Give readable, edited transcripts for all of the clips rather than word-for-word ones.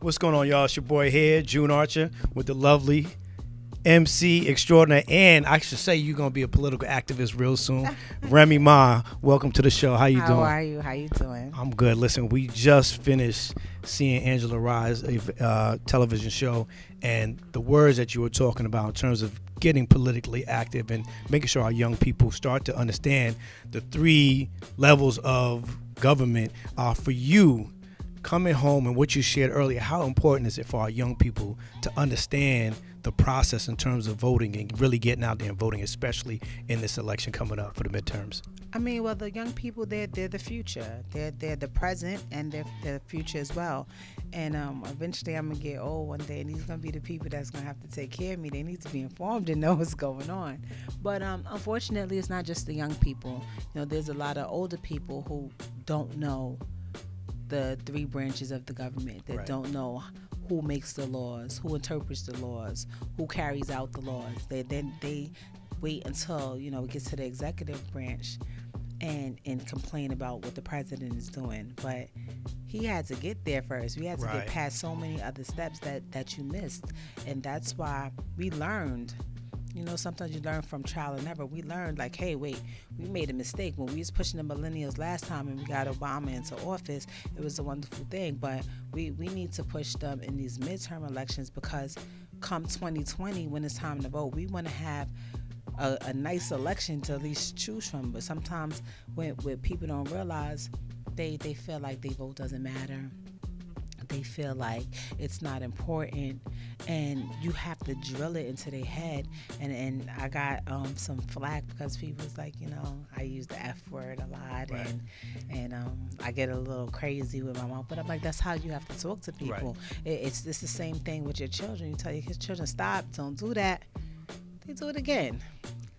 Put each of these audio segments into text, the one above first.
What's going on, y'all? It's your boy here, June Archer, with the lovely MC extraordinaire, and I should say you're gonna be a political activist real soon. Remy Ma, welcome to the show. How you doing? How are you? How you doing? I'm good. Listen, we just finished seeing Angela Rise television show, and the words that you were talking about in terms of getting politically active and making sure our young people start to understand the 3 levels of government for you. Coming home and what you shared earlier, how important is it for our young people to understand the process in terms of voting and really getting out there and voting, especially in this election coming up for the midterms? I mean, well, the young people, they're the future. They're the present, and they're the future as well. And eventually I'm going to get old one day, and these going to be the people that's going to have to take care of me. They need to be informed and know what's going on. But unfortunately, it's not just the young people. You know, there's a lot of older people who don't know the 3 branches of the government, that don't know who makes the laws, who interprets the laws, who carries out the laws. They wait until, you know, it gets to the executive branch and complain about what the president is doing. But he had to get there first. We had to get past so many other steps that you missed. And that's why we learned. You know, sometimes you learn from trial and error. We learned, like, hey, wait, we made a mistake. When we was pushing the millennials last time and we got Obama into office, it was a wonderful thing. But we need to push them in these midterm elections, because come 2020, when it's time to vote, we want to have a nice election to at least choose from. But sometimes when people don't realize, they feel like their vote doesn't matter. They feel like it's not important, and you have to drill it into their head. And I got some flack because people was like, you know, I use the F word a lot, and I get a little crazy with my mouth. But I'm like, that's how you have to talk to people. It's the same thing with your children. You tell your children, stop, don't do that. They do it again.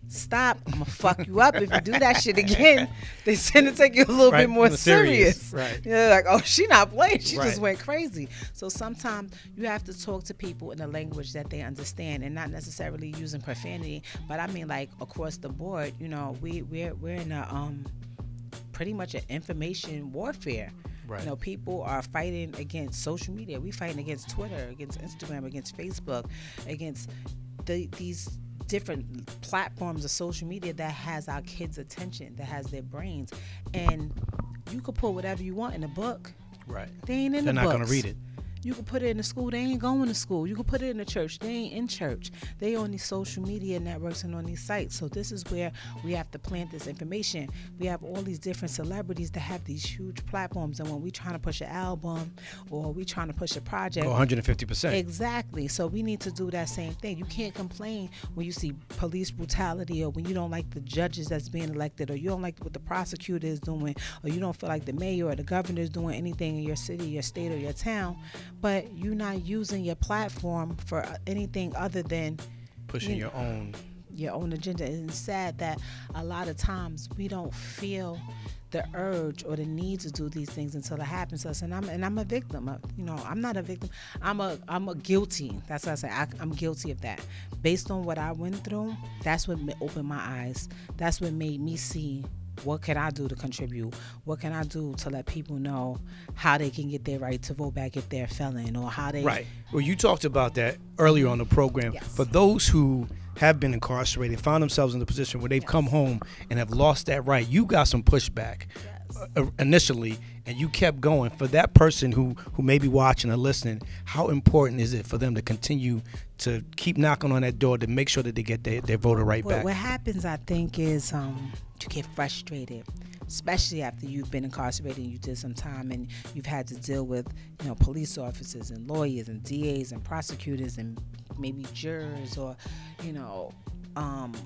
Stop, I'm gonna fuck you up if you do that shit again. They tend to take you a little bit more serious. You're like, oh, she not playing, she just went crazy. So sometimes you have to talk to people in a language that they understand, and not necessarily using profanity, but I mean, like, across the board. You know, we're in a pretty much an information warfare. You know, people are fighting against social media. We fighting against Twitter, against Instagram, against Facebook, against these different platforms of social media that has our kids' attention, that has their brains. And you could put whatever you want in a book. They ain't in the books. They're not going to read it. You can put it in the school, they ain't going to school. You can put it in the church, they ain't in church. They on these social media networks and on these sites. So this is where we have to plant this information. We have all these different celebrities that have these huge platforms, and when we trying to push an album or we trying to push a project, 150%. Exactly. So we need to do that same thing. You can't complain when you see police brutality, or when you don't like the judges that's being elected, or you don't like what the prosecutor is doing, or you don't feel like the mayor or the governor is doing anything in your city, your state, or your town. But you're not using your platform for anything other than pushing your own agenda. And it's sad that a lot of times we don't feel the urge or the need to do these things until it happens to us. And I'm a victim. You know, I'm not a victim. I'm a guilty. That's what I say. I'm guilty of that. Based on what I went through, that's what opened my eyes. That's what made me see, what can I do to contribute? What can I do to let people know how they can get their right to vote back if they're a felon, or how they... Well, you talked about that earlier on the program. For those who have been incarcerated, found themselves in the position where they've come home and have lost that right, you got some pushback initially, and you kept going. For that person who may be watching or listening, how important is it for them to continue to keep knocking on that door to make sure that they get their voter right back? What happens, I think, is you get frustrated, especially after you've been incarcerated and you did some time, and you've had to deal with, you know, police officers and lawyers and DAs and prosecutors and maybe jurors, or, you know,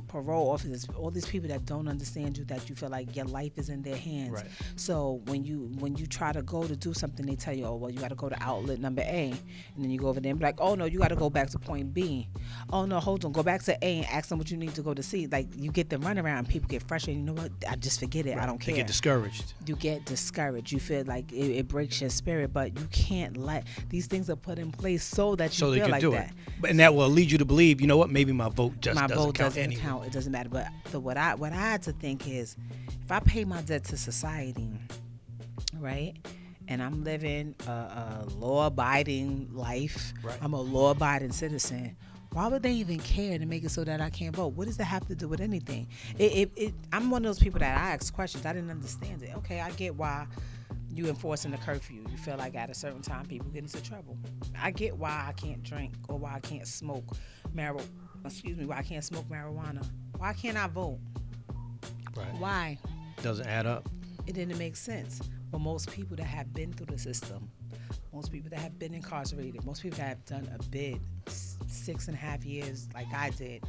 parole officers, all these people that don't understand you, that you feel like your life is in their hands. So when you try to go to do something, they tell you, oh, well, you got to go to outlet number A, and then you go over there and be like, oh no, you got to go back to point B. Oh no, hold on, go back to A and ask them what you need to go to C. Like, you get the runaround, people get frustrated. You know what? I just forget it. I don't care. They get discouraged. You get discouraged. You feel like it breaks your spirit, but you can't let these things are put in place so that you feel like that. And that will lead you to believe, you know what? Maybe my vote just doesn't count. It doesn't matter. But what I had to think is, if I pay my debt to society, right, and I'm living a law-abiding life. Right. I'm a law-abiding citizen. Why would they even care to make it so that I can't vote? What does that have to do with anything? I'm one of those people that I ask questions. I didn't understand it. Okay, I get why you enforcing the curfew. You feel like at a certain time people get into trouble. I get why I can't drink or why I can't smoke marijuana. Why I can't smoke marijuana. Why can't I vote? Right. Why? Doesn't add up. It didn't make sense. But most people that have been through the system, most people that have been incarcerated, most people that have done a bid, 6.5 years like I did,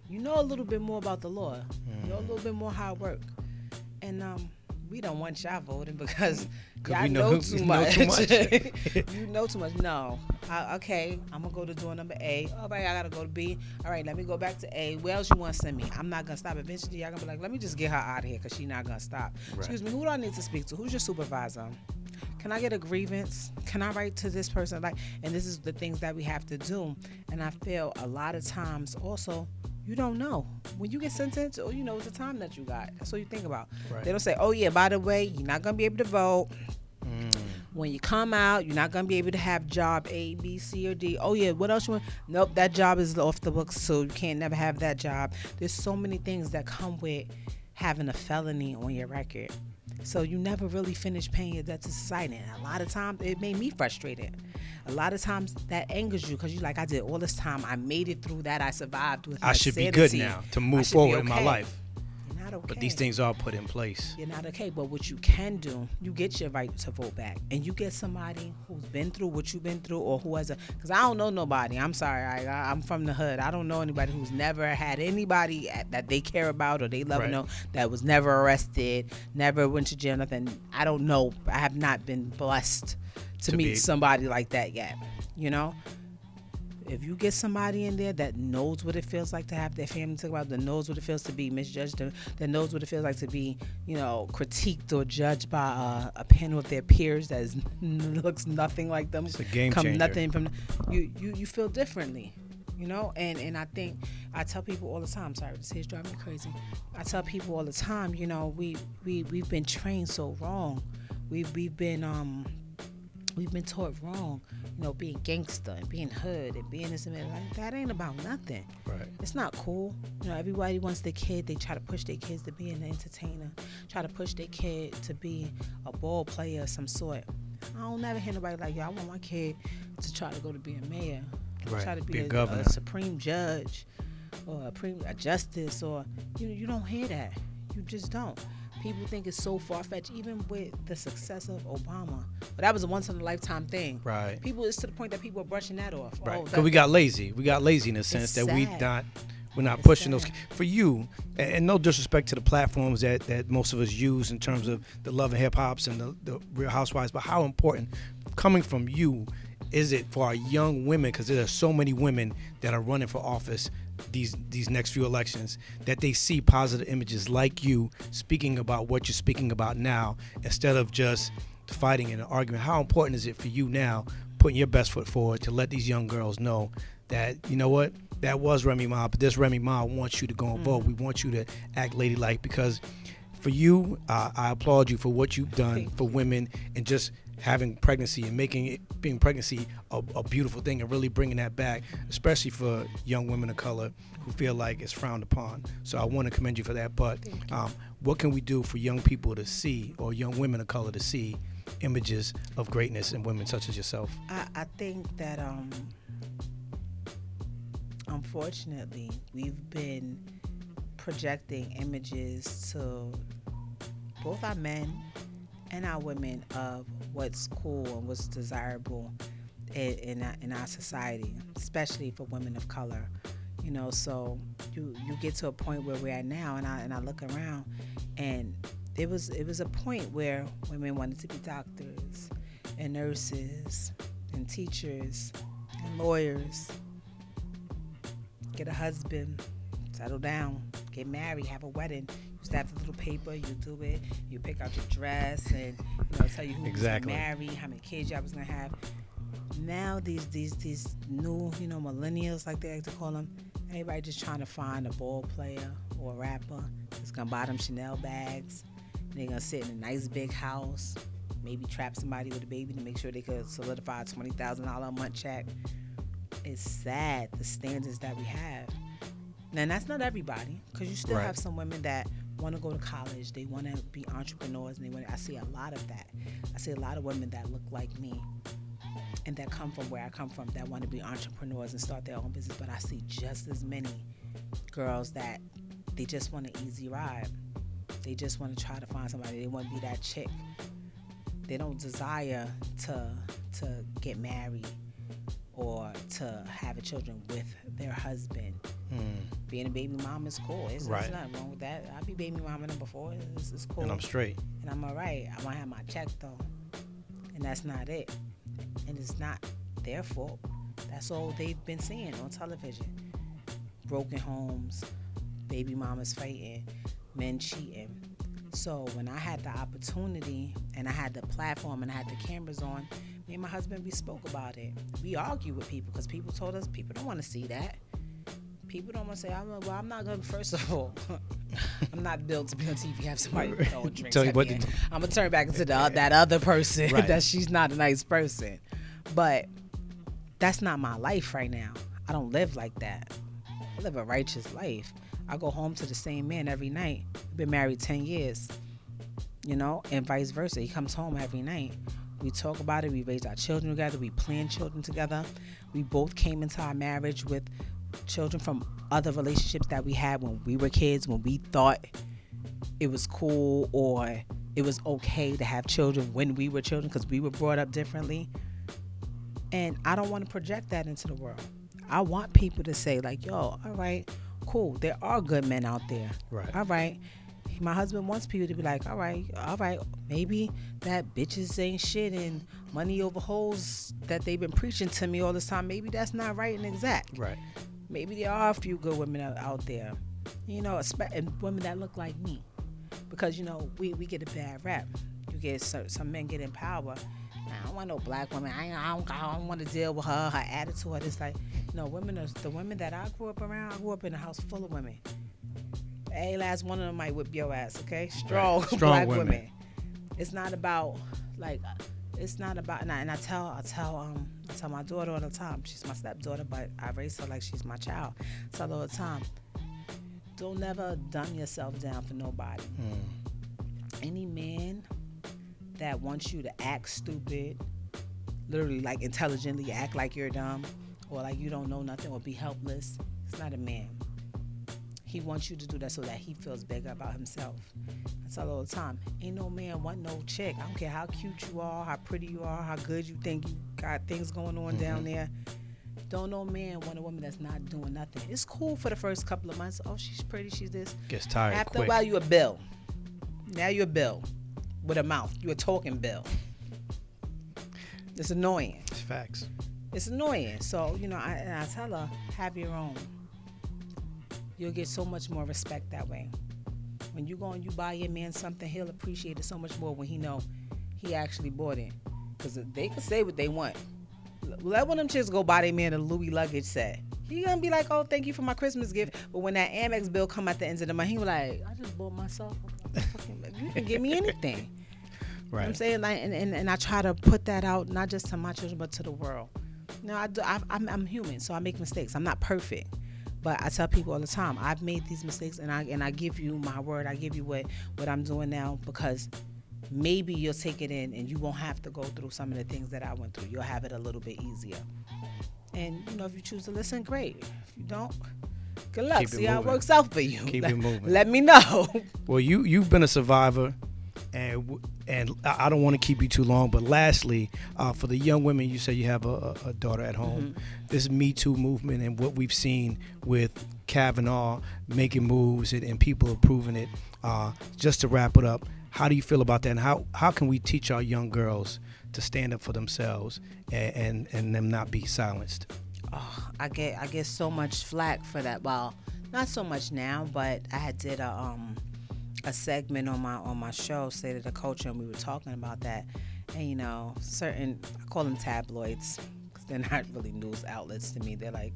you know a little bit more about the law. You know a little bit more how it works. And we don't want y'all voting because y'all know too much. You know too much. No. Okay, I'm going to go to door number A. All right, I got to go to B. All right, let me go back to A. Where else you want to send me? I'm not going to stop. Eventually, y'all going to be like, let me just get her out of here because she's not going to stop. Right. Excuse me, who do I need to speak to? Who's your supervisor? Can I get a grievance? Can I write to this person? And this is the things that we have to do. And I feel a lot of times also, you don't know. When you get sentenced, all you know is the time that you got. That's what you think about. Right. They don't say, oh, yeah, by the way, you're not going to be able to vote. When you come out, you're not going to be able to have job A, B, C, or D. Oh, yeah, what else you want? Nope, that job is off the books, so you can't never have that job. There's so many things that come with having a felony on your record. So you never really finish paying your debt to society. And a lot of times, it made me frustrated. A lot of times, that angers you because you're like, I did all this time. I made it through that. I survived with my I should sanity. be good now to move forward in my life. You're not okay. But these things are put in place. You're not okay. But what you can do, you get your right to vote back. And you get somebody who's been through what you've been through or who has a... Because I don't know nobody. I'm sorry. I'm from the hood. I don't know anybody who's never had anybody that they care about or they love or know that was never arrested, never went to jail, nothing. I don't know. I have not been blessed to meet somebody like that yet. You know? If you get somebody in there that knows what it feels like to have their family talk about, that knows what it feels to be misjudged, that knows what it feels like to be, critiqued or judged by a panel of their peers that looks nothing like them, it's a game changer. Nothing from you feel differently, And I think I tell people all the time. Sorry, this is driving me crazy. I tell people all the time. We've been trained so wrong. We've been taught wrong, being gangster and being hood and being this and that. Like, that ain't about nothing. Right. It's not cool. Everybody wants their kid. They try to push their kids to be an entertainer. Try to push their kid to be a ball player of some sort. I don't never hear nobody like, I want my kid to try to go to be a mayor. Right. Try to be a governor. A supreme judge or a justice or, you don't hear that. You just don't. People think it's so far-fetched, even with the success of Obama. But that was a once-in-a-lifetime thing. Right. It's to the point that people are brushing that off. Right. Because we got lazy. We got lazy in the sense that we're not pushing those. For you, and no disrespect to the platforms that most of us use in terms of the Love and Hip Hops and the Real Housewives, but how important, coming from you, is it for our young women, because there are so many women that are running for office these next few elections, that they see positive images like you speaking about what you're speaking about now, instead of just fighting in an argument? How important is it for you now, putting your best foot forward to let these young girls know that, you know what, that was Remy Ma, but this Remy Ma wants you to go and vote. We want you to act ladylike, because for you, I applaud you for what you've done for women and just having pregnancy and being pregnancy a beautiful thing and really bringing that back, especially for young women of color who feel like it's frowned upon. So I want to commend you for that. But what can we do for young people to see, or young women of color to see, images of greatness in women such as yourself? I think that unfortunately we've been projecting images to both our men and our women of what's cool and what's desirable in our society, especially for women of color. So you get to a point where we're at now, and I look around, and it was a point where women wanted to be doctors and nurses and teachers and lawyers, get a husband, settle down, get married, have a wedding. You used to have the little paper, you do it, you pick out your dress, and tell you who you're gonna marry, how many kids y'all was gonna have. Now these new millennials, like they like to call them, everybody just trying to find a ball player or a rapper that's gonna buy them Chanel bags. They're gonna sit in a nice big house maybe trap somebody with a baby to make sure they could solidify a $20,000 a month check. It's sad, the standards that we have. And that's not everybody, because you still have some women that want to go to college, they want to be entrepreneurs, and I see a lot of that. I see a lot of women that look like me and that come from where I come from, that want to be entrepreneurs and start their own business. But I see just as many girls that they just want an easy ride. They just want to try to find somebody. They want to be that chick. They don't desire to get married or to have children with their husband. Being a baby mom is cool. There's nothing wrong with that. I be baby mama number 4. It's cool. And I'm straight. And I'm all right. I want to have my check though. And that's not it. And it's not their fault. That's all they've been seeing on television. Broken homes, baby mamas fighting, men cheating. So when I had the opportunity and I had the platform and I had the cameras on, me and my husband, we spoke about it. We argue with people because people told us people don't want to see that. People don't want to say, I'm not going to, first of all, I'm not built to be on TV, have somebody throwing drinks at me. I'm going to turn back into that other person, that she's not a nice person. But that's not my life right now. I don't live like that. I live a righteous life. I go home to the same man every night. We've been married 10 years, and vice versa. He comes home every night. We talk about it. We raised our children together. We plan children together. We both came into our marriage with children from other relationships that we had when we were kids, when we thought it was cool or it was okay to have children when we were children because we were brought up differently. And I don't want to project that into the world. I want people to say like, yo, all right, cool. There are good men out there. Right. All right. My husband wants people to be like, all right, maybe that bitches ain't shit and money over hoes that they've been preaching to me all this time, maybe that's not right and exact. Right. Maybe there are a few good women out there, and women that look like me. Because, we get a bad rap. You get some men get in power. I don't want no black woman. I don't want to deal with her attitude. It's like, no, the women that I grew up around, I grew up in a house full of women. Every last one of them might whip your ass, okay? Strong black women. It's not about and I tell my daughter all the time. She's my stepdaughter, but I raised her like she's my child. I tell her all the time, don't never dumb yourself down for nobody. Any man that wants you to act stupid, literally like intelligently act like you're dumb or like you don't know nothing or be helpless, it's not a man. He wants you to do that so that he feels bigger about himself. I tell her all the time, ain't no man want no chick. I don't care how cute you are, how pretty you are, how good you think you got things going on down there. Don't no man want a woman that's not doing nothing. It's cool for the first couple of months. Oh, she's pretty, she's this. Gets tired After quick. a while, you a bill. Now you're a bill with a mouth. You a talking bill. It's annoying. It's facts. It's annoying. So, I tell her, have your own. You'll get so much more respect that way. When you go and you buy your man something, he'll appreciate it so much more when he know he actually bought it. Because they can say what they want. Let one of them chicks go buy their man a Louis luggage set. He gonna be like, oh, thank you for my Christmas gift. But when that Amex bill come at the end of the month, he was like, I just bought myself. You can give me anything. Right. You know what I'm saying? Like, and I try to put that out, not just to my children, but to the world. I'm human, so I make mistakes. I'm not perfect. But I tell people all the time, I've made these mistakes, and I give you my word. I give you what I'm doing now, because maybe you'll take it in and you won't have to go through some of the things that I went through. You'll have it a little bit easier. And, if you choose to listen, great. If you don't, good luck. See how it works out for you. Keep it moving. Let me know. Well, you've been a survivor, and I don't want to keep you too long, but lastly, for the young women, you say you have a daughter at home. This Me Too movement and what we've seen with Kavanaugh making moves and people approving it. Just to wrap it up, how do you feel about that, and how can we teach our young girls to stand up for themselves and them not be silenced? Oh, I get so much flack for that. Well, not so much now, but I did a segment on my show, State of the Culture, and we were talking about that. And certain, I call them tabloids, because they're not really news outlets to me. They're like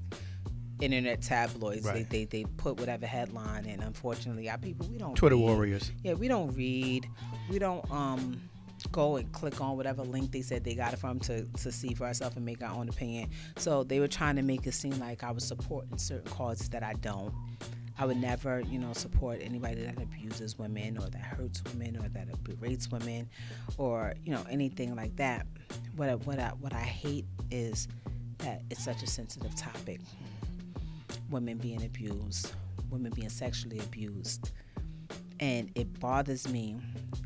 internet tabloids. Right. They put whatever headline, and unfortunately our people, we don't Twitter read. warriors. Yeah, we don't read. We don't go and click on whatever link they said they got it from to see for ourselves and make our own opinion. So they were trying to make it seem like I was supporting certain causes that I don't. I would never, support anybody that abuses women or that hurts women or that berates women or, anything like that. What I hate is that it's such a sensitive topic. Women being abused, women being sexually abused. And it bothers me,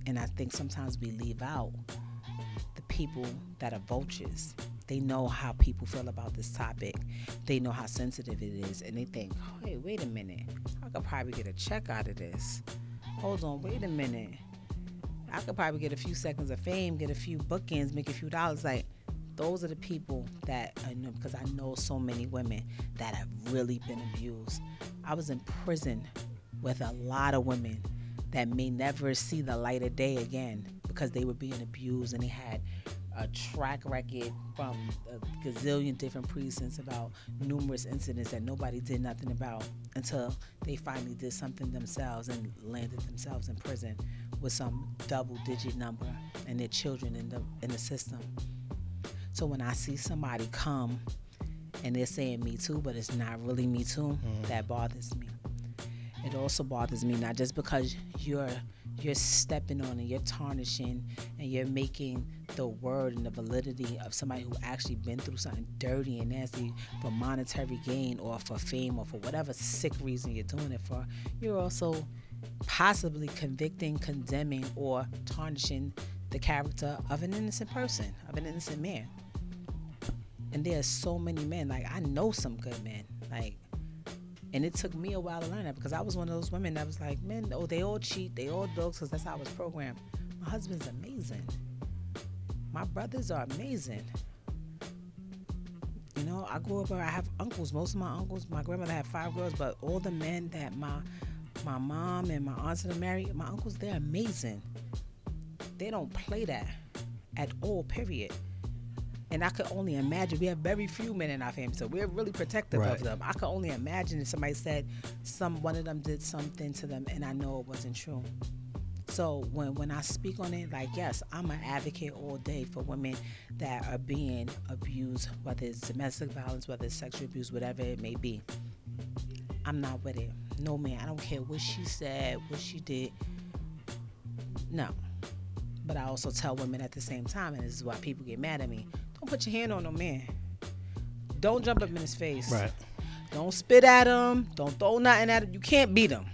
and I think sometimes we leave out the people that are vultures. They know how people feel about this topic. They know how sensitive it is, and they think, hey, wait a minute. I could probably get a check out of this. Hold on, wait a minute. I could probably get a few seconds of fame, get a few bookings, make a few dollars. Like, those are the people that I know, because I know so many women that have really been abused. I was in prison with a lot of women that may never see the light of day again because they were being abused, and they had a track record from a gazillion different precincts about numerous incidents that nobody did nothing about until they finally did something themselves and landed themselves in prison with some double-digit number and their children in the system. So when I see somebody come and they're saying Me Too, but it's not really Me Too, that bothers me. It also bothers me not just because you're stepping on and you're tarnishing and you're making the word and the validity of somebody who actually been through something dirty and nasty for monetary gain or for fame or for whatever sick reason you're doing it for. You're also possibly convicting, condemning, or tarnishing the character of an innocent person, of an innocent man. And there's so many men. Like, I know some good men. Like, and it took me a while to learn that because I was one of those women that was like, men, they all cheat, they all dogs, because that's how I was programmed. My husband's amazing. My brothers are amazing. I grew up where I have uncles. Most of my uncles, my grandmother had 5 girls, but all the men that my mom and my aunts that married, my uncles, they're amazing. They don't play that at all, period. And I could only imagine, we have very few men in our family, so we're really protective of them. I could only imagine if somebody said one of them did something to them and I know it wasn't true. So when I speak on it, like, yes, I'm an advocate all day for women that are being abused, whether it's domestic violence, whether it's sexual abuse, whatever it may be. I'm not with it. No, man, I don't care what she said, what she did. No. But I also tell women at the same time, and this is why people get mad at me, don't put your hand on no man. Don't jump up in his face. Right. Don't spit at him. Don't throw nothing at him. You can't beat him.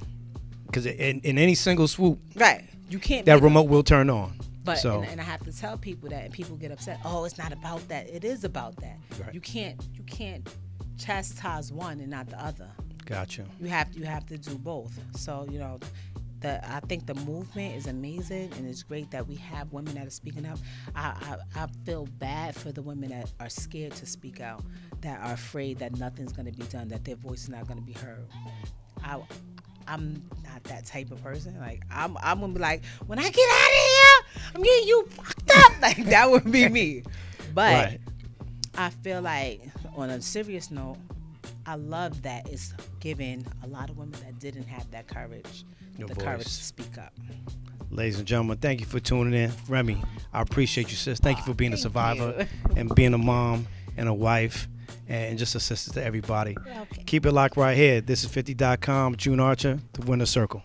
Because in any single swoop, right, you can't. That remote will turn on. But and I have to tell people that, and people get upset. Oh, it's not about that. It is about that. Right. You can't chastise one and not the other. Gotcha. You have to do both. So I think the movement is amazing, and it's great that we have women that are speaking up. I feel bad for the women that are scared to speak out, that are afraid that nothing's going to be done, that their voice is not going to be heard. I'm not that type of person. Like, I'm going to be like, when I get out of here, I'm getting you fucked up. Like, that would be me. But right. I feel like, on a serious note, I love that it's giving a lot of women that didn't have that courage, courage to speak up. Ladies and gentlemen, thank you for tuning in. Remy, I appreciate you, sis. Thank you for being a survivor and being a mom and a wife and just a sister to everybody. Okay. Keep it locked right here. This is 50.com, June Archer, the Winner Circle.